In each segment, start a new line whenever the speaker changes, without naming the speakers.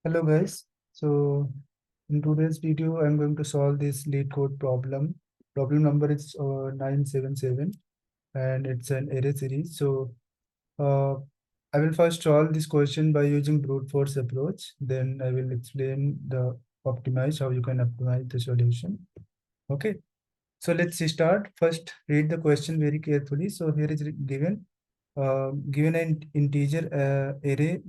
Hello guys. So in today's video, I'm going to solve this LeetCode problem. Problem number is 977 and it's an array series. So uh, I will first solve this question by using brute force approach. Then I will explain the optimize, how you can optimize the solution. Okay. So let's start. First, read the question very carefully. So here is given an integer array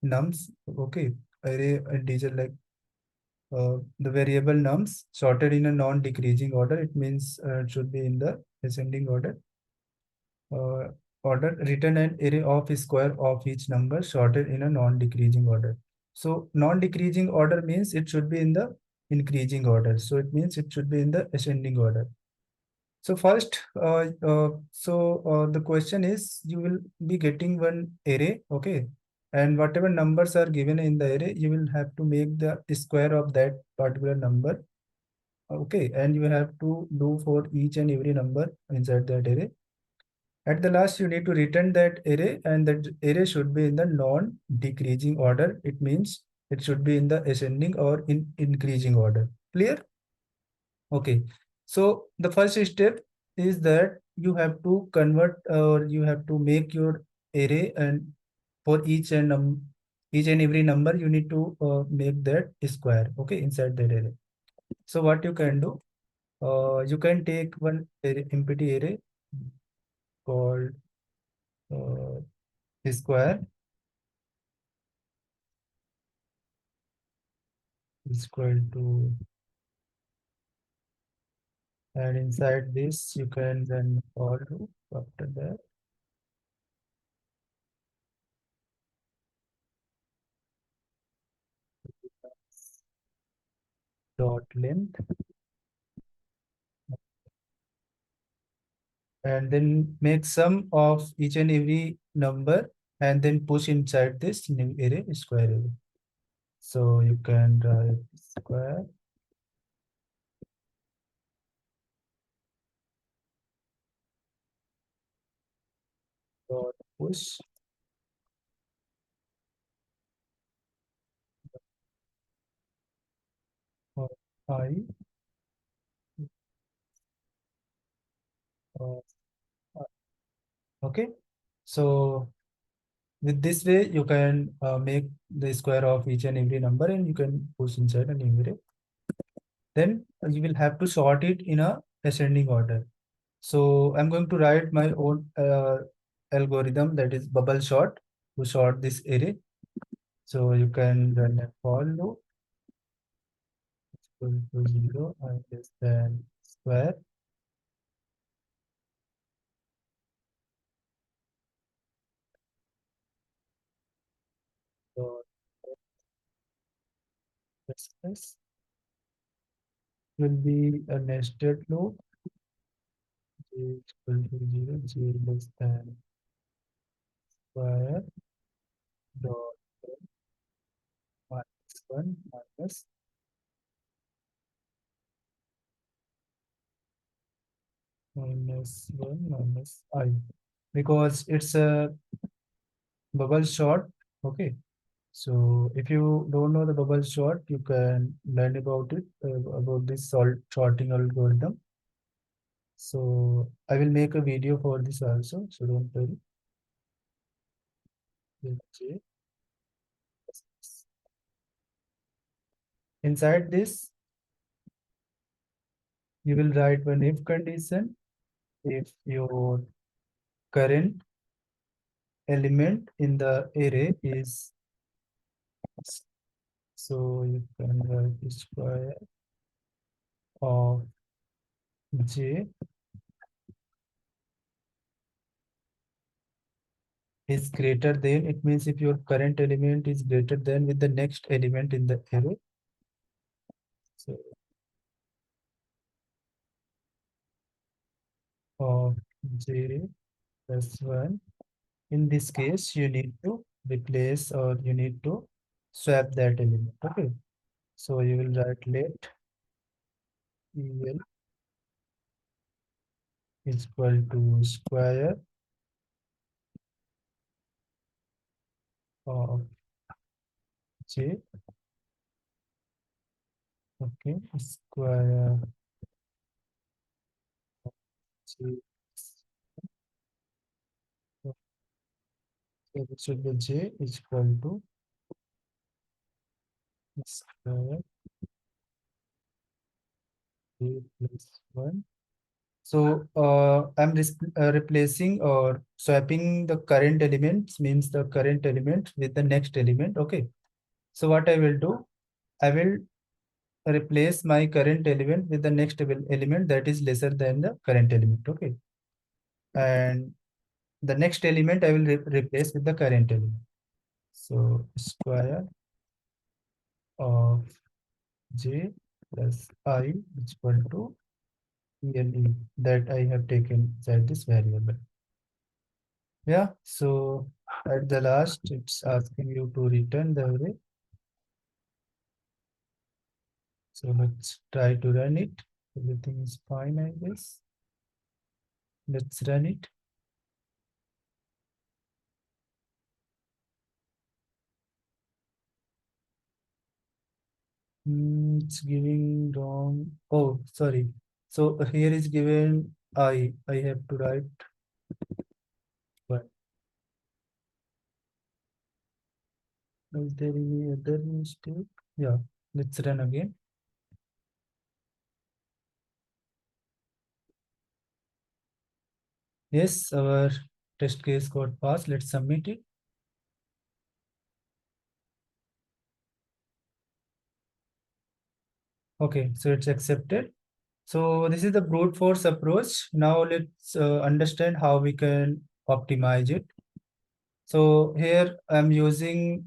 nums. Okay, array integer like the variable nums sorted in a non-decreasing order. It means it should be in the ascending order. Uh, Order return an array of square of each number sorted in a non-decreasing order. So non-decreasing order means it should be in the increasing order. So it means it should be in the ascending order. So first, the question is you will be getting one array, okay, and whatever numbers are given in the array, you will have to make the square of that particular number, okay, and you have to do for each and every number inside that array. At the last, you need to return that array, and that array should be in the non-decreasing order. It means it should be in the ascending or in increasing order. Clear? Okay, so the first step is that you have to convert or you have to make your array, and for each and every number you need to make that square, okay, inside that array. So what you can do, you can take one empty array called square is equal to, and inside this you can then for loop after that dot length, and then make sum of each and every number and then push inside this new array square array. So you can write square dot push of I of I. Okay. So with this way you can make the square of each and every number and you can push inside a new array. Then you will have to sort it in a ascending order. So I'm going to write my own algorithm, that is bubble sort, to sort this array. So you can run a for loop equal to 0 and less than square dot express will be a nested loop j equal to 0, j less than square dot minus 1 minus 1 minus I, because it's a bubble sort. Okay. So if you don't know the bubble sort, you can learn about it, about this sorting algorithm. So I will make a video for this also, so don't worry. Okay. Inside this, you will write one if condition. If your current element in the array is, so you can write square of j is greater than, it means if your current element is greater than with the next element in the array. So of j plus 1. In this case, you need to replace or you need to swap that element. Okay. So you will write let el is equal to square of J. Okay, square J. So it should be J is equal to square J plus 1. So I'm replacing or swapping the current elements, means the current element with the next element. Okay. So what I will do, I will replace my current element with the next element that is lesser than the current element. Okay. And the next element I will replace with the current element. So square of J plus I is equal to ELE that I have taken inside this variable. Yeah, so at the last, it's asking you to return the array. So let's try to run it. Everything is fine, I guess. Let's run it. It's giving wrong. Oh, sorry. So here is given I. I have to write one. Is there any other mistake? Yeah, let's run again. Yes, our test case got passed. Let's submit it. Okay, so it's accepted. So this is the brute force approach. Now let's understand how we can optimize it. So here I'm using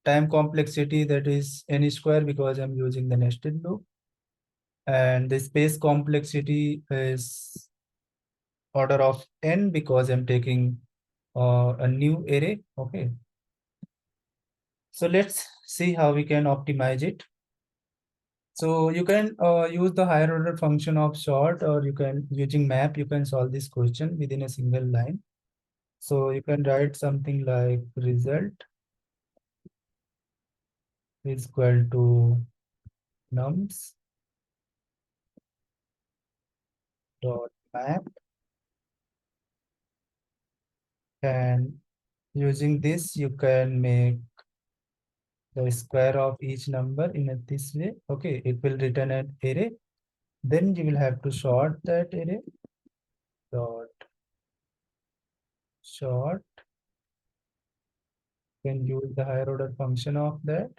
time complexity that is n square because I'm using the nested loop. And the space complexity is order of n because I'm taking a new array. Okay. So let's see how we can optimize it. So you can use the higher order function of sort, or you can using map, you can solve this question within a single line. So you can write something like result is equal to nums dot map, and using this you can make the square of each number in this way. Okay, it will return an array. Then you will have to sort that array dot sort. Can use the higher order function of that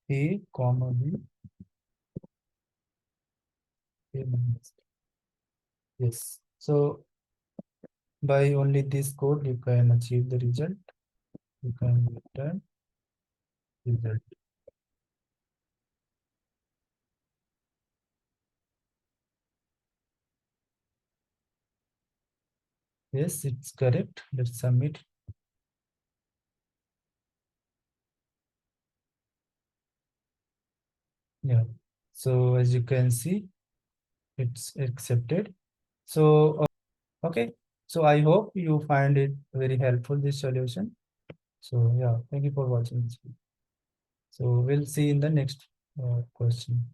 a comma b a minus. Yes. So by only this code you can achieve the result. You can return result. Yes, it's correct. Let's submit. Yeah. So as you can see, it's accepted. So okay. So I hope you find it very helpful, this solution. So yeah, thank you for watching this video. So we'll see in the next question.